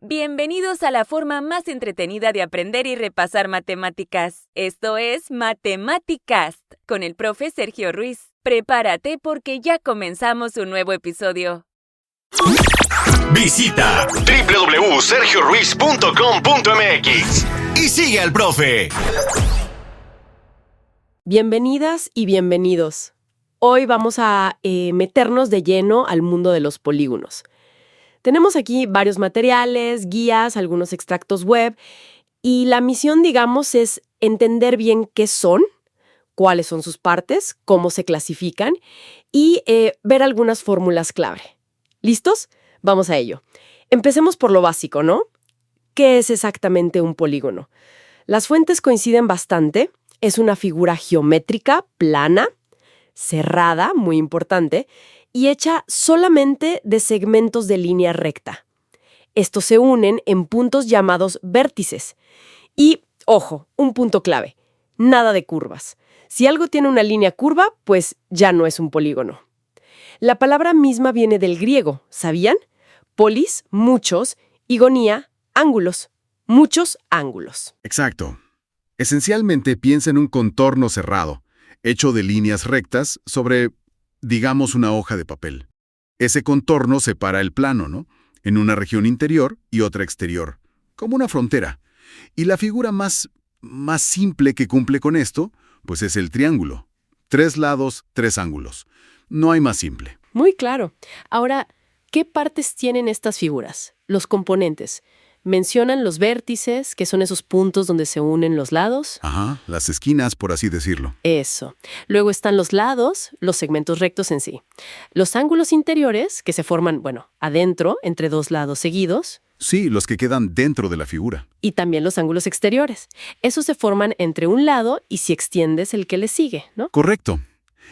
Bienvenidos a la forma más entretenida de aprender y repasar matemáticas. Esto es Matematicast, con el profe Sergio Ruiz. Prepárate porque ya comenzamos un nuevo episodio. Visita www.sergioruiz.com.mx y sigue al profe. Bienvenidas y bienvenidos. Hoy vamos a meternos de lleno al mundo de los polígonos. Tenemos aquí varios materiales, guías, algunos extractos web y la misión, digamos, es entender bien qué son, cuáles son sus partes, cómo se clasifican y ver algunas fórmulas clave. ¿Listos? Vamos a ello. Empecemos por lo básico, ¿no? ¿Qué es exactamente un polígono? Las fuentes coinciden bastante. Es una figura geométrica, plana, cerrada, muy importante, y hecha solamente de segmentos de línea recta. Estos se unen en puntos llamados vértices. Y, ojo, un punto clave, nada de curvas. Si algo tiene una línea curva, pues ya no es un polígono. La palabra misma viene del griego, ¿sabían? Polis, muchos, y gonía, ángulos. Muchos ángulos. Exacto. Esencialmente piensa en un contorno cerrado, hecho de líneas rectas sobre, digamos, una hoja de papel. Ese contorno separa el plano, ¿no? En una región interior y otra exterior, como una frontera. Y la figura más simple que cumple con esto, pues es el triángulo. 3 lados, 3 ángulos. No hay más simple. Muy claro. Ahora, ¿qué partes tienen estas figuras? Los componentes. Mencionan los vértices, que son esos puntos donde se unen los lados. Ajá, las esquinas, por así decirlo. Eso. Luego están los lados, los segmentos rectos en sí. Los ángulos interiores, que se forman, adentro, entre dos lados seguidos. Sí, los que quedan dentro de la figura. Y también los ángulos exteriores. Esos se forman entre un lado y si extiendes el que le sigue, ¿no? Correcto.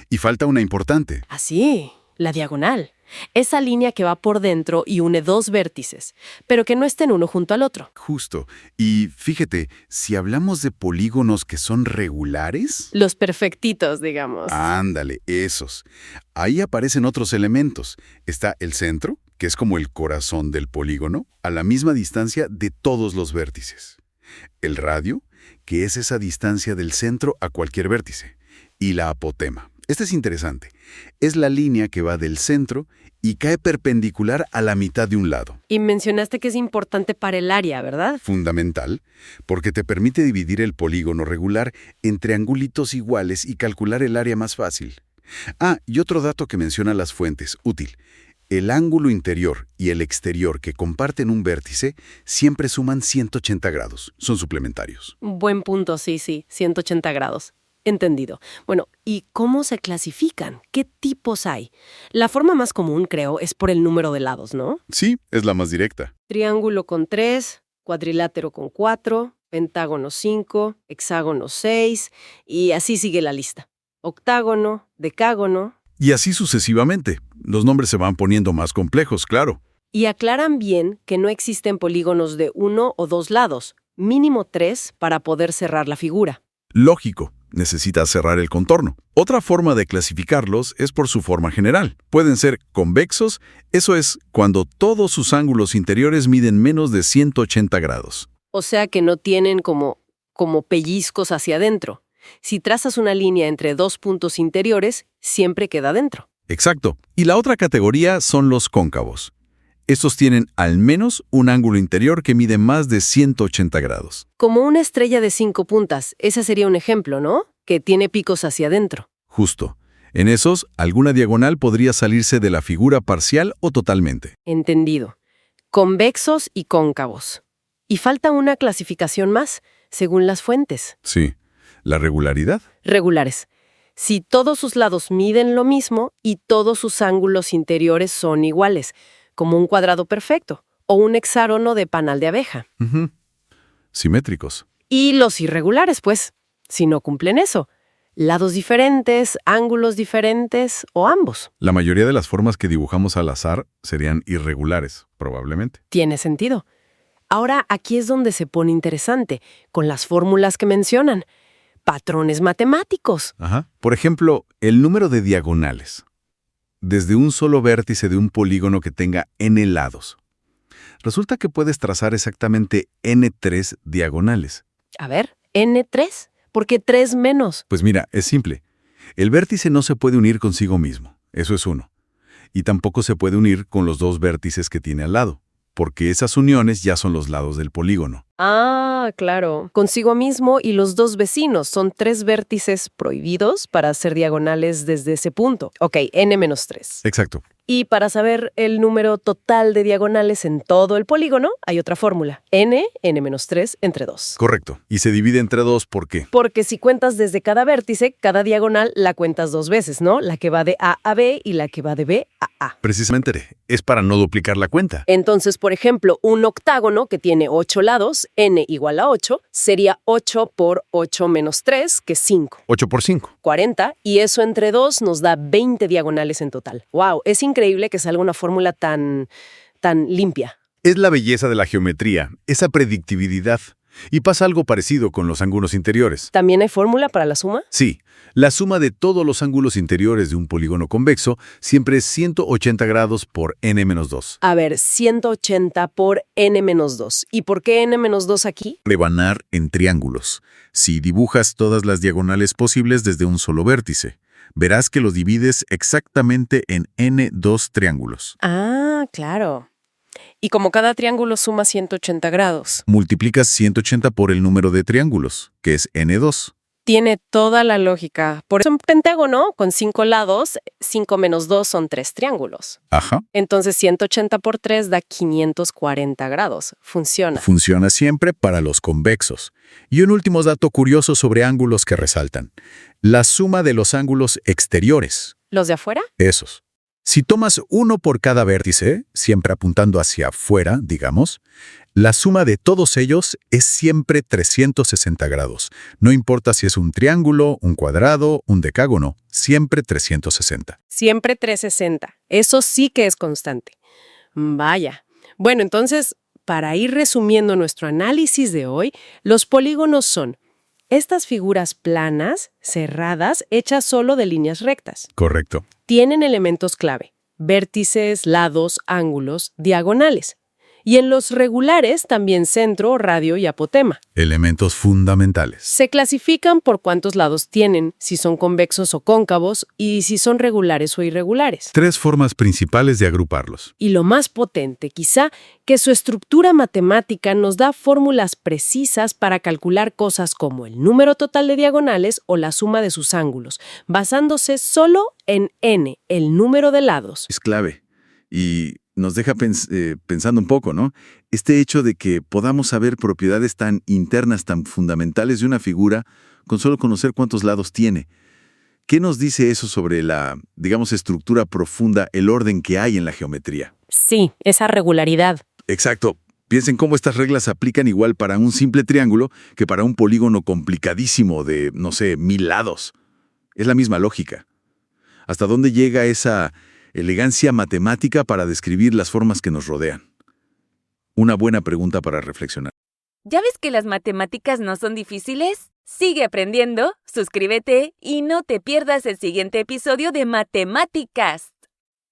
Y falta una importante. Así, la diagonal. Esa línea que va por dentro y une dos vértices, pero que no estén uno junto al otro. Justo. Y fíjate, si hablamos de polígonos que son regulares... Los perfectitos, digamos. Ándale, esos. Ahí aparecen otros elementos. Está el centro, que es como el corazón del polígono, a la misma distancia de todos los vértices. El radio, que es esa distancia del centro a cualquier vértice. Y la apotema. Este es interesante. Es la línea que va del centro y cae perpendicular a la mitad de un lado. Y mencionaste que es importante para el área, ¿verdad? Fundamental, porque te permite dividir el polígono regular en triangulitos iguales y calcular el área más fácil. Y otro dato que menciona las fuentes, útil. El ángulo interior y el exterior que comparten un vértice siempre suman 180 grados. Son suplementarios. Buen punto, sí, 180 grados. Entendido. Bueno, ¿y cómo se clasifican? ¿Qué tipos hay? La forma más común, creo, es por el número de lados, ¿no? Sí, es la más directa. Triángulo con 3, cuadrilátero con 4, pentágono 5, hexágono 6, y así sigue la lista. Octágono, decágono. Y así sucesivamente. Los nombres se van poniendo más complejos, claro. Y aclaran bien que no existen polígonos de 1 o 2 lados, mínimo 3 para poder cerrar la figura. Lógico. Necesita cerrar el contorno. Otra forma de clasificarlos es por su forma general. Pueden ser convexos, eso es, cuando todos sus ángulos interiores miden menos de 180 grados. O sea que no tienen como pellizcos hacia adentro. Si trazas una línea entre dos puntos interiores, siempre queda dentro. Exacto. Y la otra categoría son los cóncavos. Estos tienen al menos un ángulo interior que mide más de 180 grados. Como una estrella de 5 puntas, ese sería un ejemplo, ¿no? Que tiene picos hacia adentro. Justo. En esos, alguna diagonal podría salirse de la figura parcial o totalmente. Entendido. Convexos y cóncavos. Y falta una clasificación más, según las fuentes. Sí. ¿La regularidad? Regulares. Si todos sus lados miden lo mismo y todos sus ángulos interiores son iguales, como un cuadrado perfecto o un hexágono de panal de abeja. Simétricos. Y los irregulares, pues, si no cumplen eso. Lados diferentes, ángulos diferentes o ambos. La mayoría de las formas que dibujamos al azar serían irregulares, probablemente. Tiene sentido. Ahora aquí es donde se pone interesante, con las fórmulas que mencionan. Patrones matemáticos. Por ejemplo, el número de diagonales. Desde un solo vértice de un polígono que tenga n lados. Resulta que puedes trazar exactamente n3 diagonales. A ver, N3. ¿Por qué 3 menos? Pues mira, es simple. El vértice no se puede unir consigo mismo, eso es uno. Y tampoco se puede unir con los dos vértices que tiene al lado, porque esas uniones ya son los lados del polígono. Ah, claro. Consigo mismo y los dos vecinos son 3 vértices prohibidos para hacer diagonales desde ese punto. Ok, N-3. Exacto. Y para saber el número total de diagonales en todo el polígono, hay otra fórmula. N-3 entre 2. Correcto. Y se divide entre 2, ¿por qué? Porque si cuentas desde cada vértice, cada diagonal la cuentas 2 veces, ¿no? La que va de A a B y la que va de B a A. Precisamente, es para no duplicar la cuenta. Entonces, por ejemplo, un octágono que tiene 8 lados, n igual a 8, sería 8 por 8 menos 3, que es 5. 8 por 5. 40, y eso entre 2 nos da 20 diagonales en total. ¡Wow! Es increíble que salga una fórmula tan limpia. Es la belleza de la geometría, esa predictibilidad. Y pasa algo parecido con los ángulos interiores. ¿También hay fórmula para la suma? Sí, la suma de todos los ángulos interiores de un polígono convexo siempre es 180 grados por n-2. A ver, 180 por n-2. ¿Y por qué n-2 aquí? Rebanar en triángulos. Si dibujas todas las diagonales posibles desde un solo vértice, verás que los divides exactamente en n2 triángulos. Ah, claro. Y como cada triángulo suma 180 grados. Multiplicas 180 por el número de triángulos, que es n2. Tiene toda la lógica. Por eso un pentágono con 5 lados, 5 menos 2 son 3 triángulos. Ajá. Entonces 180 por 3 da 540 grados. Funciona. Funciona siempre para los convexos. Y un último dato curioso sobre ángulos que resaltan. La suma de los ángulos exteriores. ¿Los de afuera? Esos. Si tomas uno por cada vértice, siempre apuntando hacia afuera, digamos, la suma de todos ellos es siempre 360 grados. No importa si es un triángulo, un cuadrado, un decágono, siempre 360. Siempre 360. Eso sí que es constante. Vaya. Bueno, entonces, para ir resumiendo nuestro análisis de hoy, los polígonos son estas figuras planas, cerradas, hechas solo de líneas rectas. Correcto. Tienen elementos clave: vértices, lados, ángulos, diagonales. Y en los regulares también centro, radio y apotema. Elementos fundamentales. Se clasifican por cuántos lados tienen, si son convexos o cóncavos, y si son regulares o irregulares. 3 formas principales de agruparlos. Y lo más potente, quizá, que su estructura matemática nos da fórmulas precisas para calcular cosas como el número total de diagonales o la suma de sus ángulos, basándose solo en n, el número de lados. Es clave. Y nos deja pensando un poco, ¿no? Este hecho de que podamos saber propiedades tan internas, tan fundamentales de una figura con solo conocer cuántos lados tiene. ¿Qué nos dice eso sobre la, digamos, estructura profunda, el orden que hay en la geometría? Sí, esa regularidad. Exacto. Piensen cómo estas reglas se aplican igual para un simple triángulo que para un polígono complicadísimo de, no sé, 1000 lados. Es la misma lógica. ¿Hasta dónde llega esa elegancia matemática para describir las formas que nos rodean? Una buena pregunta para reflexionar. ¿Ya ves que las matemáticas no son difíciles? Sigue aprendiendo, suscríbete y no te pierdas el siguiente episodio de Matemáticas.